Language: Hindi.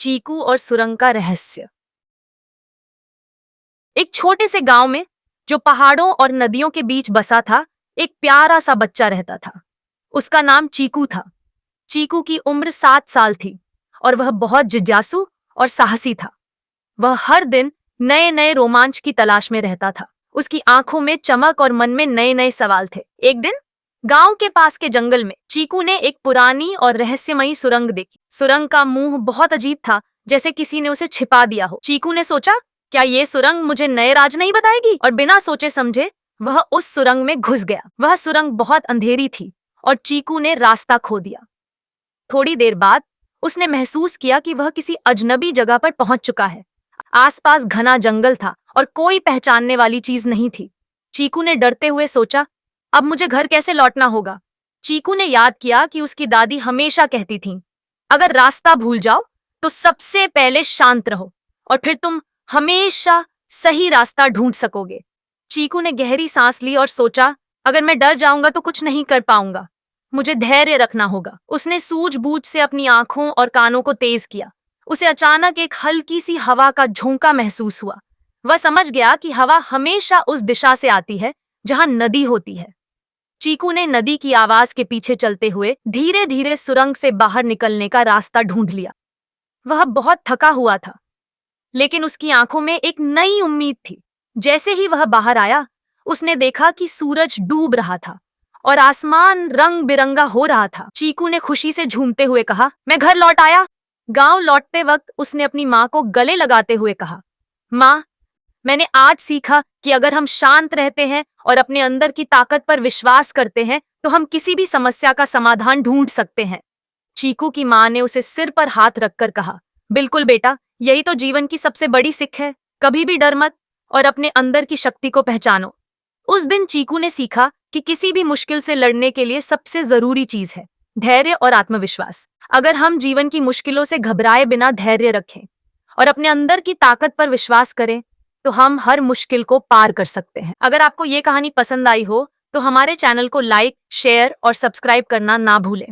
चीकू और सुरंग का रहस्य। एक छोटे से गांव में, जो पहाड़ों और नदियों के बीच बसा था, एक प्यारा सा बच्चा रहता था। उसका नाम चीकू था। चीकू की उम्र 7 साल थी और वह बहुत जिज्ञासु और साहसी था। वह हर दिन नए नए रोमांच की तलाश में रहता था। उसकी आंखों में चमक और मन में नए नए सवाल थे। एक दिन गांव के पास के जंगल में चीकू ने एक पुरानी और रहस्यमयी सुरंग देखी। सुरंग का मुंह बहुत अजीब था, जैसे किसी ने उसे छिपा दिया हो। चीकू ने सोचा, क्या ये सुरंग मुझे नए राज नहीं बताएगी? और बिना सोचे समझे वह उस सुरंग में घुस गया। वह सुरंग बहुत अंधेरी थी और चीकू ने रास्ता खो दिया। थोड़ी देर बाद उसने महसूस किया कि वह किसी अजनबी जगह पर पहुंच चुका है। आसपास घना जंगल था और कोई पहचानने वाली चीज नहीं थी। चीकू ने डरते हुए सोचा, अब मुझे घर कैसे लौटना होगा? चीकू ने याद किया कि उसकी दादी हमेशा कहती थीं, अगर रास्ता भूल जाओ तो सबसे पहले शांत रहो और फिर तुम हमेशा सही रास्ता ढूंढ सकोगे। चीकू ने गहरी सांस ली और सोचा, अगर मैं डर जाऊंगा तो कुछ नहीं कर पाऊंगा। मुझे धैर्य रखना होगा। उसने सूझबूझ से अपनी आंखों और कानों को तेज किया। उसे अचानक एक हल्की सी हवा का झोंका महसूस हुआ। वह समझ गया कि हवा हमेशा उस दिशा से आती है जहां नदी होती है। चीकू ने नदी की आवाज के पीछे चलते हुए धीरे धीरे सुरंग से बाहर निकलने का रास्ता ढूंढ लिया। वह बहुत थका हुआ था, लेकिन उसकी आंखों में एक नई उम्मीद थी। जैसे ही वह बाहर आया, उसने देखा कि सूरज डूब रहा था और आसमान रंग बिरंगा हो रहा था। चीकू ने खुशी से झूमते हुए कहा, मैं घर लौट आया। गांव लौटते वक्त उसने अपनी माँ को गले लगाते हुए कहा, माँ, मैंने आज सीखा कि अगर हम शांत रहते हैं और अपने अंदर की ताकत पर विश्वास करते हैं तो हम किसी भी समस्या का समाधान ढूंढ सकते हैं। चीकू की माँ ने उसे सिर पर हाथ रखकर कहा, बिल्कुल बेटा, यही तो जीवन की सबसे बड़ी सीख है। कभी भी डर मत और अपने अंदर की शक्ति को पहचानो। उस दिन चीकू ने सीखा कि किसी भी मुश्किल से लड़ने के लिए सबसे जरूरी चीज है धैर्य और आत्मविश्वास। अगर हम जीवन की मुश्किलों से घबराए बिना धैर्य रखें और अपने अंदर की ताकत पर विश्वास करें तो हम हर मुश्किल को पार कर सकते हैं। अगर आपको ये कहानी पसंद आई हो तो हमारे चैनल को लाइक, शेयर और सब्सक्राइब करना ना भूलें।